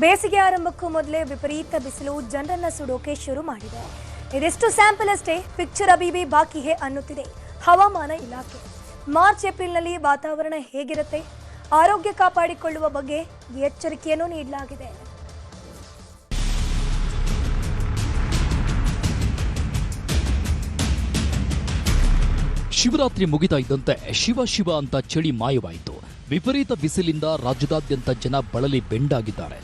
ಬೇಸಿಗೆ ಆರಂಭಕ್ಕೂ ಮೊದಲೇ ವಿಪರೀತ ಬಿಸಿಲು ಜನರನ್ನ ಸುಡೋಕೆ ಶುರು ಮಾಡಿದೆ. ಇದೆಷ್ಟು ಸ್ಯಾಂಪಲ್ ಅಷ್ಟೇ, ಪಿಕ್ಚರ್ ಅಬೀಬಿ ಬಾಕಿ ಹೇ ಅನ್ನುತ್ತಿದೆ ಹವಾಮಾನ ಇಲಾಖೆ. ಮಾರ್ಚ್ ಏಪ್ರಿಲ್ನಲ್ಲಿ ವಾತಾವರಣ ಹೇಗಿರುತ್ತೆ, ಆರೋಗ್ಯ ಕಾಪಾಡಿಕೊಳ್ಳುವ ಬಗ್ಗೆ ಎಚ್ಚರಿಕೆಯನ್ನು ನೀಡಲಾಗಿದೆ. ಶಿವರಾತ್ರಿ ಮುಗಿತಾ ಇದ್ದಂತೆ ಶಿವ ಶಿವ ಅಂತ ಚಳಿ ಮಾಯವಾಯಿತು. ವಿಪರೀತ ಬಿಸಿಲಿಂದ ರಾಜ್ಯದಾದ್ಯಂತ ಜನ ಬಳಲಿ ಬೆಂಡಾಗಿದ್ದಾರೆ.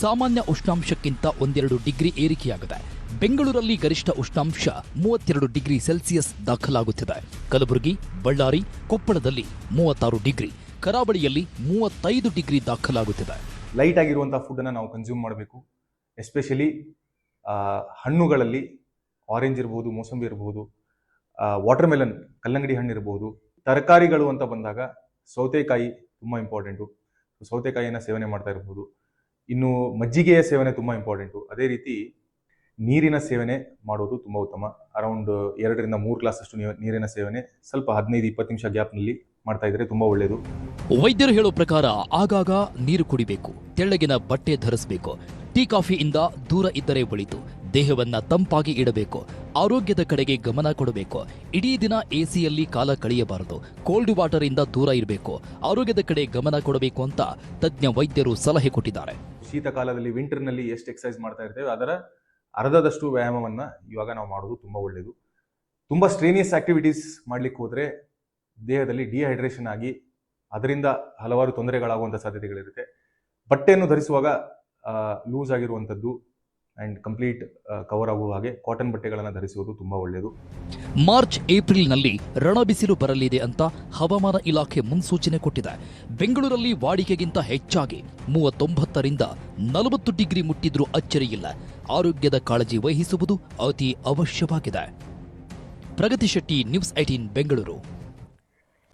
ಸಾಮಾನ್ಯ ಉಷ್ಣಾಂಶಕ್ಕಿಂತ 1-2 ಡಿಗ್ರಿ ಏರಿಕೆಯಾಗಿದೆ. ಬೆಂಗಳೂರಲ್ಲಿ ಗರಿಷ್ಠ ಉಷ್ಣಾಂಶ 32 ಡಿಗ್ರಿ ಸೆಲ್ಸಿಯಸ್ ದಾಖಲಾಗುತ್ತಿದೆ. ಕಲಬುರಗಿ, ಬಳ್ಳಾರಿ, ಕೊಪ್ಪಳದಲ್ಲಿ 36 ಡಿಗ್ರಿ, ಕರಾವಳಿಯಲ್ಲಿ 35 ಡಿಗ್ರಿ ದಾಖಲಾಗುತ್ತಿದೆ. ಲೈಟ್ ಆಗಿರುವಂತಹ ಫುಡ್ ಅನ್ನು ನಾವು ಕನ್ಸ್ಯೂಮ್ ಮಾಡಬೇಕು. ಎಸ್ಪೆಷಲಿ ಹಣ್ಣುಗಳಲ್ಲಿ ಆರೆಂಜ್ ಇರಬಹುದು, ಮೋಸಂಬಿ ಇರಬಹುದು, ವಾಟರ್ ಮೆಲನ್, ಕಲ್ಲಂಗಡಿ ಹಣ್ಣು ಇರಬಹುದು. ತರಕಾರಿಗಳು ಅಂತ ಬಂದಾಗ ಸೌತೆಕಾಯಿ ತುಂಬ ಇಂಪಾರ್ಟೆಂಟು. ಸೌತೆಕಾಯಿಯನ್ನು ಸೇವನೆ ಮಾಡ್ತಾ ಇರಬಹುದು. ಇನ್ನು ಮಜ್ಜಿಗೆಯ ಸೇವನೆ ತುಂಬ ಇಂಪಾರ್ಟೆಂಟು. ಅದೇ ರೀತಿ ನೀರಿನ ಸೇವನೆ ಮಾಡೋದು ತುಂಬ ಉತ್ತಮ. ಅರೌಂಡ್ 2ರಿಂದ 3 ಗ್ಲಾಸ್ ಅಷ್ಟು ನೀರಿನ ಸೇವನೆ ಸ್ವಲ್ಪ 15-20 ನಿಮಿಷ ಗ್ಯಾಪ್ನಲ್ಲಿ ಮಾಡ್ತಾ ಇದ್ರೆ ತುಂಬ ಒಳ್ಳೆಯದು. ವೈದ್ಯರು ಹೇಳೋ ಪ್ರಕಾರ ಆಗಾಗ ನೀರು ಕುಡಿಬೇಕು, ತೆಳ್ಳಗಿನ ಬಟ್ಟೆ ಧರಿಸಬೇಕು, ಟೀ ಕಾಫಿಯಿಂದ ದೂರ ಇದ್ದರೆ ಒಳಿತು, ದೇಹವನ್ನ ತಂಪಾಗಿ ಇಡಬೇಕು, ಆರೋಗ್ಯದ ಕಡೆಗೆ ಗಮನ ಕೊಡಬೇಕು, ಇಡೀ ದಿನ ಎಸಿಯಲ್ಲಿ ಕಾಲ ಕಳೆಯಬಾರದು, ಕೋಲ್ಡ್ ವಾಟರ್ ಇಂದ ದೂರ ಇರಬೇಕು, ಆರೋಗ್ಯದ ಕಡೆ ಗಮನ ಕೊಡಬೇಕು ಅಂತ ತಜ್ಞ ವೈದ್ಯರು ಸಲಹೆ ಕೊಟ್ಟಿದ್ದಾರೆ. ಶೀತಕಾಲದಲ್ಲಿ ವಿಂಟರ್ನಲ್ಲಿ ಎಷ್ಟು ಎಕ್ಸರ್ಸೈಸ್ ಮಾಡ್ತಾ ಇರ್ತೇವೆ ಅದರ ಅರ್ಧದಷ್ಟು ವ್ಯಾಯಾಮವನ್ನು ಇವಾಗ ನಾವು ಮಾಡೋದು ತುಂಬ ಒಳ್ಳೆಯದು. ತುಂಬ ಸ್ಟ್ರೇನಿಯಸ್ ಆಕ್ಟಿವಿಟೀಸ್ ಮಾಡ್ಲಿಕ್ಕೆ ಹೋದರೆ ದೇಹದಲ್ಲಿ ಡಿಹೈಡ್ರೇಷನ್ ಆಗಿ ಅದರಿಂದ ಹಲವಾರು ತೊಂದರೆಗಳಾಗುವಂಥ ಸಾಧ್ಯತೆಗಳಿರುತ್ತೆ. ಬಟ್ಟೆಯನ್ನು ಧರಿಸುವಾಗ ಲೂಸ್ ಆಗಿರುವಂಥದ್ದು ಆ್ಯಂಡ್ ಕಂಪ್ಲೀಟ್ ಕವರ್ ಆಗುವ ಹಾಗೆ ಕಾಟನ್ ಬಟ್ಟೆಗಳನ್ನು ಧರಿಸುವುದು ತುಂಬ ಒಳ್ಳೆಯದು. ಮಾರ್ಚ್ ಏಪ್ರಿಲ್ನಲ್ಲಿ ರಣಬಿಸಿಲು ಬರಲಿದೆ ಅಂತ ಹವಾಮಾನ ಇಲಾಖೆ ಮುನ್ಸೂಚನೆ ಕೊಟ್ಟಿದೆ. ಬೆಂಗಳೂರಲ್ಲಿ ವಾಡಿಕೆಗಿಂತ ಹೆಚ್ಚಾಗಿ 39ರಿಂದ 40 ಡಿಗ್ರಿ ಮುಟ್ಟಿದ್ರೂ ಅಚ್ಚರಿಯಿಲ್ಲ. ಆರೋಗ್ಯದ ಕಾಳಜಿ ವಹಿಸುವುದು ಅತಿ ಅವಶ್ಯವಾಗಿದೆ. ಪ್ರಗತಿ ಶೆಟ್ಟಿ, ನ್ಯೂಸ್ 18 ಬೆಂಗಳೂರು.